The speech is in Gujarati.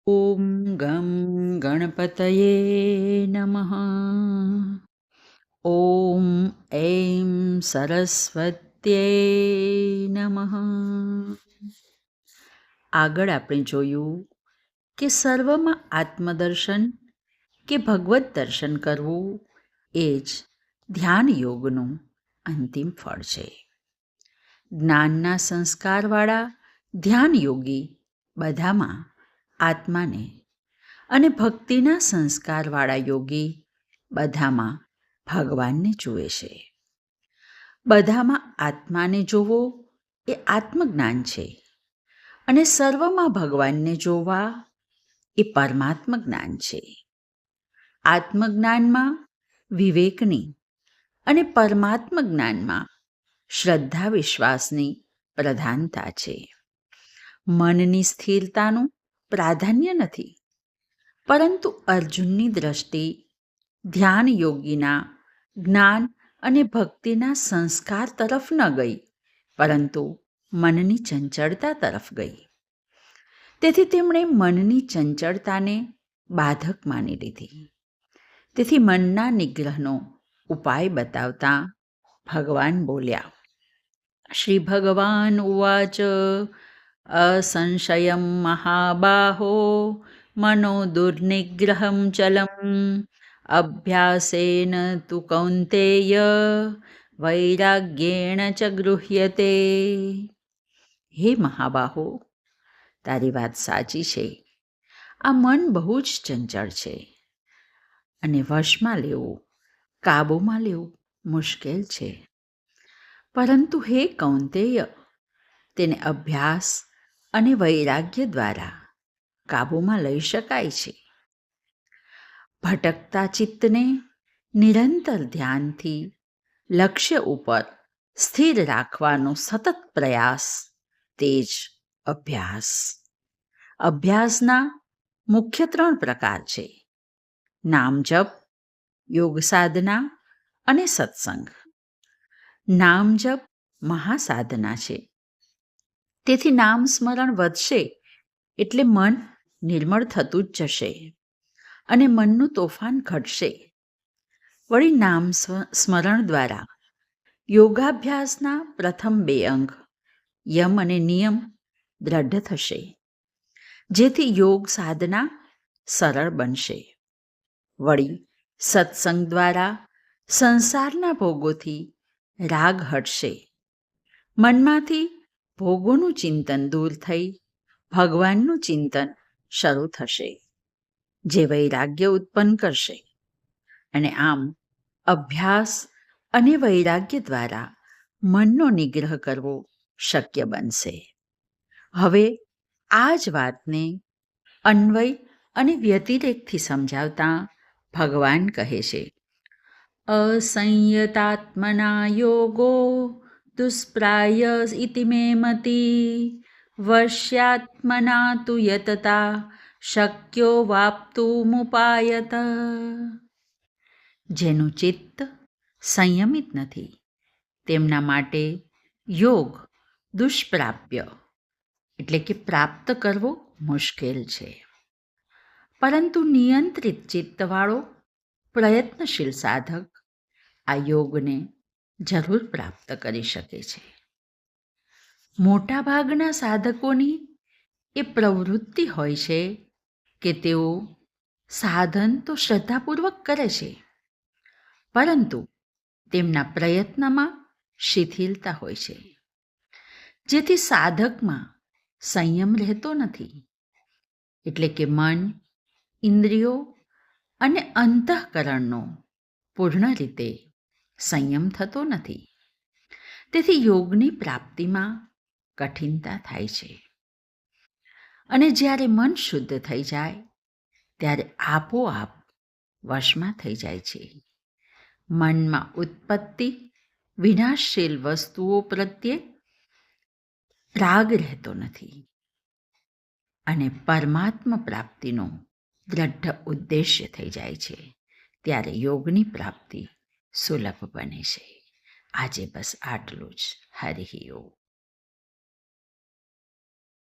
ॐ गं गणपतये नमः। ॐ ऐं સરસ્વત્યે નમઃ. આગળ આપણે જોયું કે સર્વમાં આત્મદર્શન કે ભગવત દર્શન કરવું એ જ ધ્યાન યોગનું અંતિમ ફળ છે. જ્ઞાનના સંસ્કારવાળા ધ્યાન યોગી બધામાં આત્માને અને ભક્તિના સંસ્કારવાળા યોગી બધામાં ભગવાનને જુએ છે. બધામાં આત્માને જોવો એ આત્મજ્ઞાન છે અને સર્વમાં ભગવાનને જોવા એ પરમાત્મ જ્ઞાન છે. આત્મજ્ઞાનમાં વિવેકની અને પરમાત્મ જ્ઞાનમાં શ્રદ્ધા વિશ્વાસની પ્રધાનતા છે. મનની સ્થિરતાનું પ્રાધાન્ય નથી, પરંતુ અર્જુનની દ્રષ્ટિ ધ્યાન યોગીના જ્ઞાન અને ભક્તિના સંસ્કાર તરફ ન ગઈ, પરંતુ મનની ચંચળતા તરફ ગઈ. તેથી તેમણે મનની ચંચળતાને બાધક માની લીધી. તેથી મનના નિગ્રહનો ઉપાય બતાવતા ભગવાન બોલ્યા. શ્રી ભગવાન ઉવાચ અસંશયમ મહાબાહો મનો દુર્નિગ્રહમ ચલમ અભ્યાસેન તુ કૌંતેય વૈરાગ્યેણ ચ ગૃહ્યતે. હે મહાબાહો, તારી વાત સાચી છે. આ મન બહુ જ ચંચળ છે અને વશમાં લેવું, કાબૂમાં લેવું મુશ્કેલ છે. પરંતુ હે કૌંતેય, તેને અભ્યાસ અને વૈરાગ્ય દ્વારા કાબૂમાં લઈ શકાય છે. ભટકતા ચિત્તને નિરંતર ધ્યાનથી લક્ષ્ય ઉપર સ્થિર રાખવાનો સતત પ્રયાસ, તે જ અભ્યાસ. અભ્યાસના મુખ્ય 3 પ્રકાર છે: નામ જપ, યોગ સાધના અને સત્સંગ. નામ જપ મહાસાધના છે. તેથી નામ સ્મરણ વધશે એટલે મન નિર્મળ થતું જ જશે અને મનનું તોફાન ઘટશે. વળી નામ સ્મરણ દ્વારા યોગાભ્યાસના પ્રથમ 2 અંગ યમ અને નિયમ દ્રઢ થશે, જેથી યોગ સાધના સરળ બનશે. વળી સત્સંગ દ્વારા સંસારના ભોગોથી રાગ હટશે. મનમાંથી ભોગોનું ચિંતન દૂર થઈ ભગવાનનું ચિંતન શરૂ થશે, જે વૈરાગ્ય ઉત્પન્ન કરશે. અને આમ અભ્યાસ અને વૈરાગ્ય દ્વારા મનનો નિગ્રહ કરવો શક્ય બનશે. હવે આ જ વાતને અન્વય અને વ્યતિરેકથી સમજાવતા ભગવાન કહે છે: અસંયતાત્મના યોગો દુષ્પ્રાય ઇતિ મે મતિ વશ્યાત્મના તુ યતતા શક્યો વાપ્તુમુપાયત. જેનું ચિત્ત સંયમિત નથી તેમના માટે યોગ દુષ્પ્રાપ્ય એટલે કે પ્રાપ્ત કરવો મુશ્કેલ છે. પરંતુ નિયંત્રિત ચિત્તવાળો પ્રયત્નશીલ સાધક આ યોગને જરૂર પ્રાપ્ત કરી શકે છે. મોટાભાગના સાધકોની એ પ્રવૃત્તિ હોય છે કે તેઓ સાધન તો શ્રદ્ધાપૂર્વક કરે છે, પરંતુ તેમના પ્રયત્નમાં શિથિલતા હોય છે, જેથી સાધકમાં સંયમ રહેતો નથી. એટલે કે મન, ઇન્દ્રિયો અને અંતઃકરણનો પૂર્ણ રીતે સંયમ થતો નથી. તેથી યોગની પ્રાપ્તિમાં કઠિનતા થાય છે. અને જ્યારે મન શુદ્ધ થઈ જાય ત્યારે આપોઆપ વશમાં થઈ જાય છે. મનમાં ઉત્પત્તિ વિનાશશીલ વસ્તુઓ પ્રત્યે રાગ રહેતો નથી અને પરમાત્મ પ્રાપ્તિનો દ્રઢ ઉદ્દેશ્ય થઈ જાય છે. ત્યારે યોગની પ્રાપ્તિ સુલભ બને છે. આજે બસ આટલું જ. હરિ ઓમ.